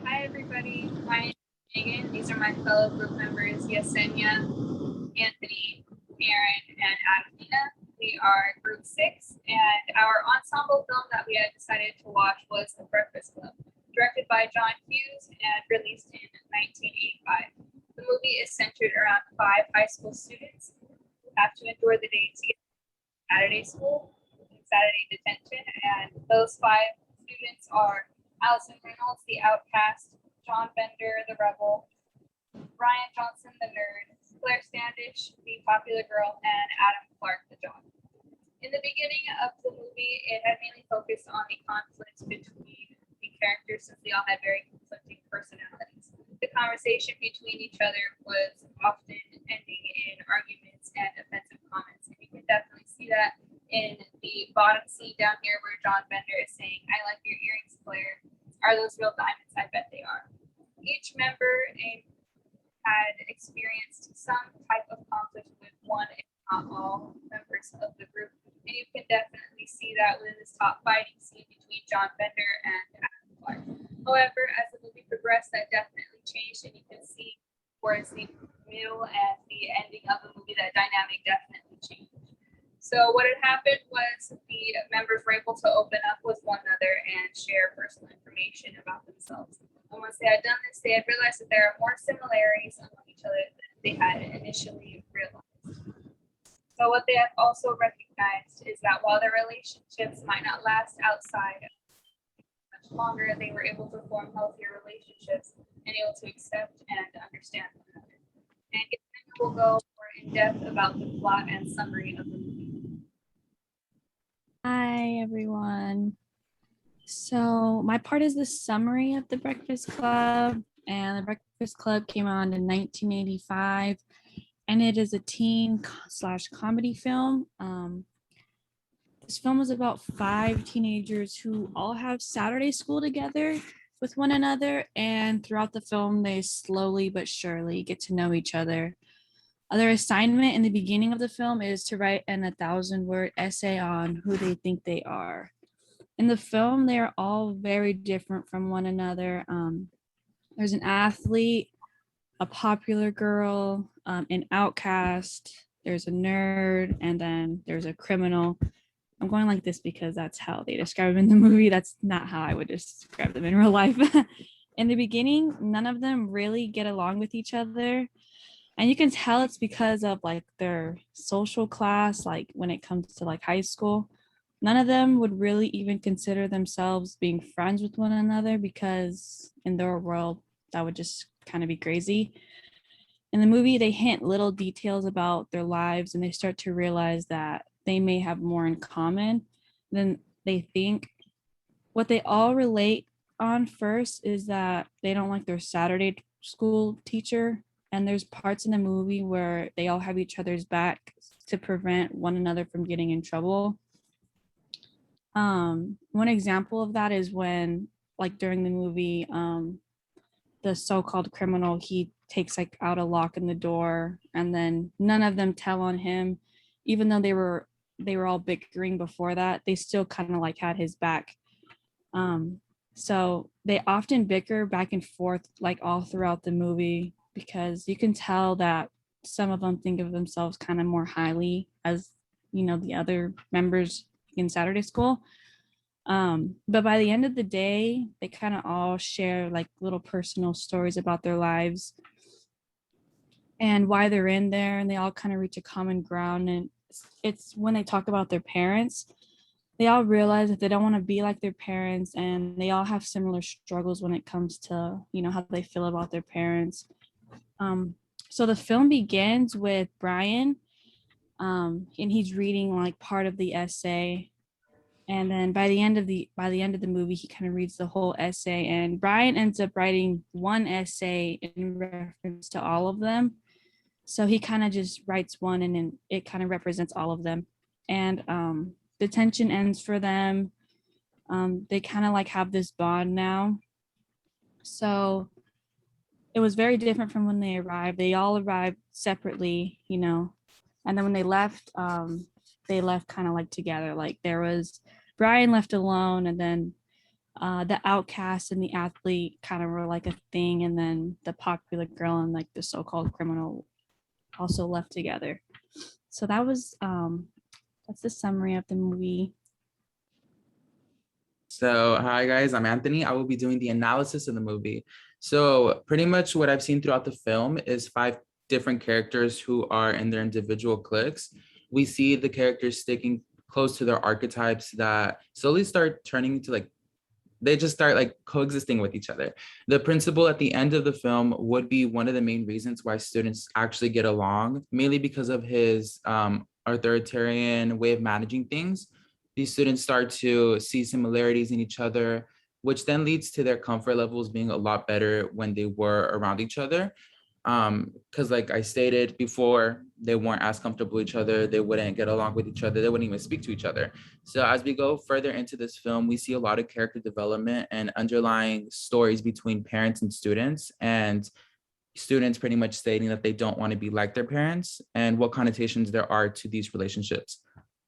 Hi, everybody. My name is Megan. These are my fellow group members, Yesenia, Anthony, Aaron, and Adamina. We are Group 6, and our ensemble film that we had decided to watch was The Breakfast Club, directed by John Hughes and released in 1985. The movie is centered around 5 high school students who have to endure the day to get to Saturday school and Saturday detention, and those 5 students are Allison Reynolds, the outcast, John Bender, the rebel, Ryan Johnson, the nerd, Claire Standish, the popular girl, and Adam Clark, the jock. In the beginning of the movie, it had mainly focused on the conflict between the characters since they all had very conflicting personalities. The conversation between each other was often ending in arguments and offensive comments. And you can definitely see that in the bottom scene down here where John Bender is saying, "I like your earrings, Claire. Are those real diamonds? I bet they are." Each member had experienced some type of conflict with one, if not all, members of the group. And you can definitely see that within this top fighting scene between John Bender and Adam Clark. However, as the movie progressed, that definitely changed, and you can see towards the middle and the ending of the movie that dynamic definitely changed. So what had happened was the members were able to open up with one another and share personal information about themselves. And once they had done this, they had realized that there are more similarities among each other than they had initially realized. So what they have also recognized is that while their relationships might not last outside much longer, they were able to form healthier relationships and able to accept and understand one another. And we'll go more in depth about the plot and summary of the movie. Hi, everyone. So my part is the summary of The Breakfast Club, and The Breakfast Club came out in 1985, and it is a teen/comedy film. This film is about 5 teenagers who all have Saturday school together with one another, and throughout the film, they slowly but surely get to know each other. Their assignment in the beginning of the film is to write an 1,000-word essay on who they think they are. In the film, they are all very different from one another. There's an athlete, a popular girl, an outcast, there's a nerd, and then there's a criminal. I'm going like this because that's how they describe them in the movie. That's not how I would describe them in real life. In the beginning, none of them really get along with each other. And you can tell it's because of like their social class, like when it comes to like high school. None of them would really even consider themselves being friends with one another because in their world, that would just kind of be crazy. In the movie, they hint little details about their lives and they start to realize that they may have more in common than they think. What they all relate on first is that they don't like their Saturday school teacher. And there's parts in the movie where they all have each other's back to prevent one another from getting in trouble. One example of that is when, like during the movie, the so-called criminal, he takes like out a lock in the door, and then none of them tell on him, even though they were all bickering before that. They still kind of like had his back. So they often bicker back and forth like all throughout the movie because you can tell that some of them think of themselves kind of more highly as the other members in Saturday school. But by the end of the day, they kind of all share like little personal stories about their lives and why they're in there, and they all kind of reach a common ground. And it's when they talk about their parents, they all realize that they don't want to be like their parents, and they all have similar struggles when it comes to how they feel about their parents. So the film begins with Brian, and he's reading like part of the essay, and then by the end of the movie, he kind of reads the whole essay, and Brian ends up writing one essay in reference to all of them. So he kind of just writes one, and then it kind of represents all of them. And the tension ends for them. They kind of like have this bond now. So it was very different from when they arrived. They all arrived separately, and then when they left kind of like together. Like there was Brian left alone, and then the outcast and the athlete kind of were like a thing, and then the popular girl and like the so-called criminal also left together. So that's the summary of the movie. So, hi guys, I'm Anthony. I will be doing the analysis of the movie. So, pretty much what I've seen throughout the film is five different characters who are in their individual cliques. We see the characters sticking close to their archetypes that slowly start turning into like they just start like coexisting with each other. The principal at the end of the film would be one of the main reasons why students actually get along, mainly because of his authoritarian way of managing things. These students start to see similarities in each other, which then leads to their comfort levels being a lot better when they were around each other. Because like I stated before, they weren't as comfortable with each other, they wouldn't get along with each other, they wouldn't even speak to each other. So as we go further into this film, we see a lot of character development and underlying stories between parents and students pretty much stating that they don't want to be like their parents and what connotations there are to these relationships.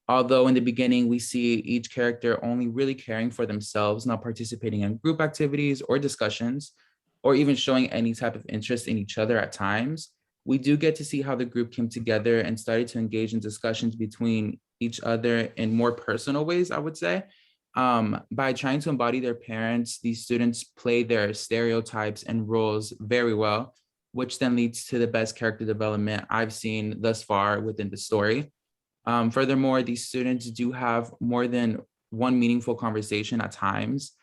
Although in the beginning, we see each character only really caring for themselves, not participating in group activities or discussions, or even showing any type of interest in each other at times, we do get to see how the group came together and started to engage in discussions between each other in more personal ways, I would say. By trying to embody their parents, these students play their stereotypes and roles very well, which then leads to the best character development I've seen thus far within the story. Furthermore, these students do have more than one meaningful conversation at times,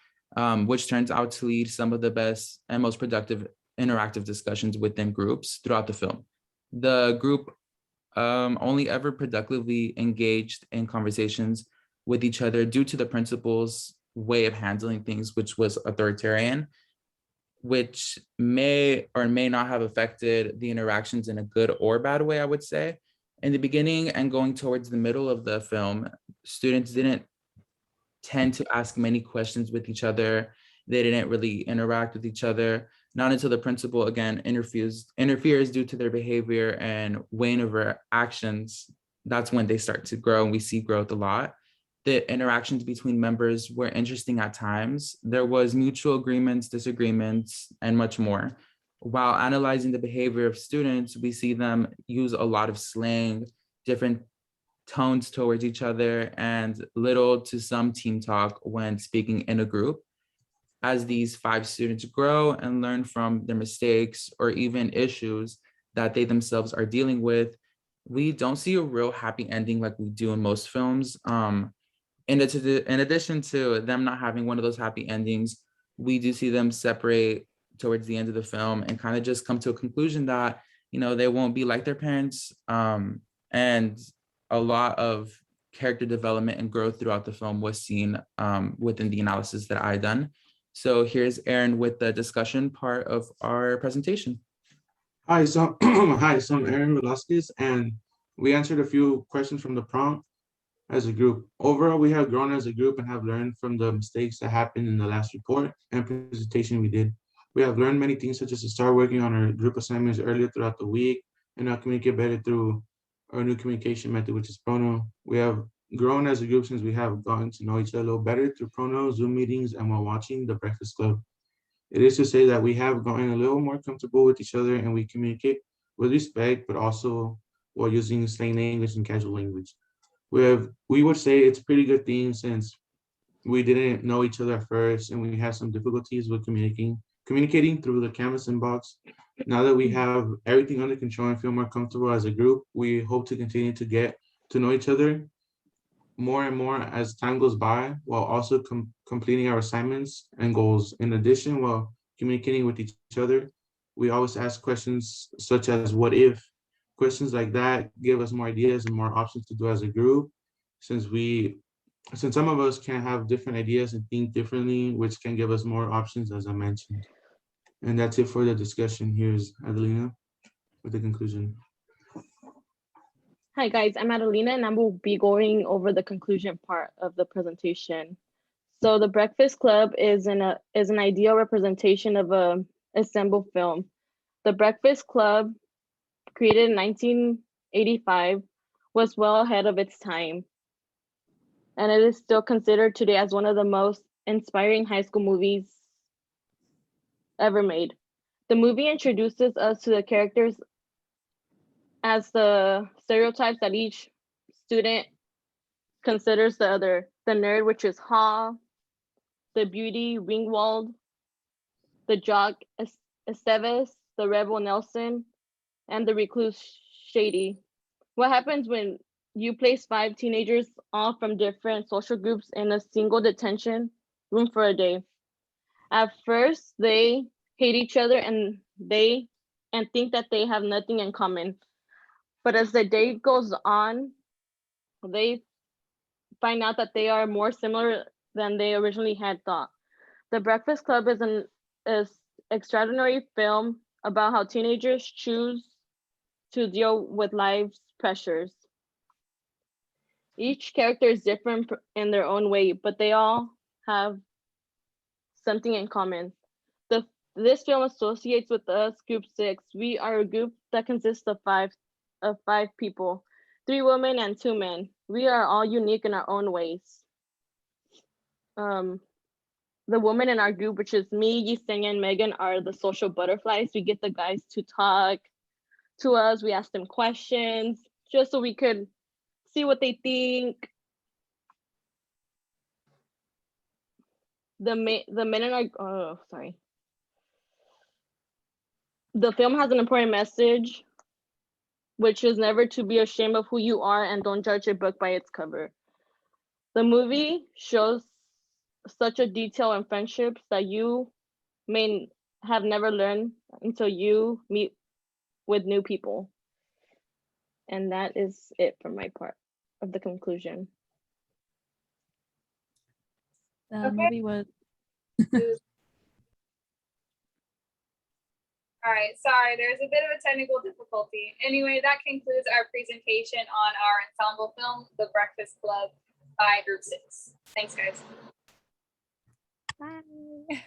which turns out to lead some of the best and most productive interactive discussions within groups throughout the film. The group only ever productively engaged in conversations with each other due to the principal's way of handling things, which was authoritarian, which may or may not have affected the interactions in a good or bad way, I would say. In the beginning and going towards the middle of the film, students didn't tend to ask many questions with each other. They didn't really interact with each other, not until the principal again interferes due to their behavior and weighing of their actions. That's when they start to grow and we see growth a lot. The interactions between members were interesting at times. There was mutual agreements, disagreements, and much more. While analyzing the behavior of students, we see them use a lot of slang, different tones towards each other, and little to some team talk when speaking in a group. As these five students grow and learn from their mistakes or even issues that they themselves are dealing with, we don't see a real happy ending like we do in most films. In addition to them not having one of those happy endings, we do see them separate towards the end of the film and kind of just come to a conclusion that, you know, they won't be like their parents. And a lot of character development and growth throughout the film was seen within the analysis that I done. So here's Aaron with the discussion part of our presentation. Hi, so hi, so I'm Aaron Velasquez, and we answered a few questions from the prompt as a group. Overall, we have grown as a group and have learned from the mistakes that happened in the last report and presentation we did. We have learned many things, such as to start working on our group assignments earlier throughout the week and now communicate better through our new communication method, which is Prono. We have grown as a group since we have gotten to know each other a little better through Prono, Zoom meetings, and while watching The Breakfast Club. It is to say that we have gotten a little more comfortable with each other and we communicate with respect, but also while using slang language and casual language. We would say it's a pretty good thing since we didn't know each other at first and we had some difficulties with communicating through the Canvas inbox. Now that we have everything under control and feel more comfortable as a group, we hope to continue to get to know each other more and more as time goes by, while also completing our assignments and goals. In addition, while communicating with each other, we always ask questions such as what if. Questions like that give us more ideas and more options to do as a group, since some of us can have different ideas and think differently, which can give us more options, as I mentioned. And that's it for the discussion. Here's Adelina with the conclusion. Hi guys, I'm Adelina and I will be going over the conclusion part of the presentation. So The Breakfast Club is an ideal representation of a assembled film. The Breakfast Club, created in 1985, was well ahead of its time. And it is still considered today as one of the most inspiring high school movies ever made. The movie introduces us to the characters as the stereotypes that each student considers the other. The nerd, which is Ha, the beauty, Ringwald, the jock, Esteves, the rebel, Nelson, and the recluse, Shady. What happens when you place 5 teenagers, all from different social groups, in a single detention room for a day? At first, they hate each other and think that they have nothing in common. But as the day goes on, they find out that they are more similar than they originally had thought. The Breakfast Club is an extraordinary film about how teenagers choose to deal with life's pressures. Each character is different in their own way, but they all have something in common. This film associates with us, Group 6. We are a group that consists of five people, 3 women and 2 men. We are all unique in our own ways. The women in our group, which is me, Yesenia, and Megan, are the social butterflies. We get the guys to talk to us. We ask them questions just so we could see what they think. The men in our the film has an important message, which is never to be ashamed of who you are and don't judge a book by its cover. The movie shows such a detail in friendships that you may have never learned until you meet with new people. And that is it for my part of the conclusion. The Okay. movie was All right, sorry, there's a bit of a technical difficulty. Anyway, that concludes our presentation on our ensemble film, The Breakfast Club by Group 6. Thanks, guys. bye.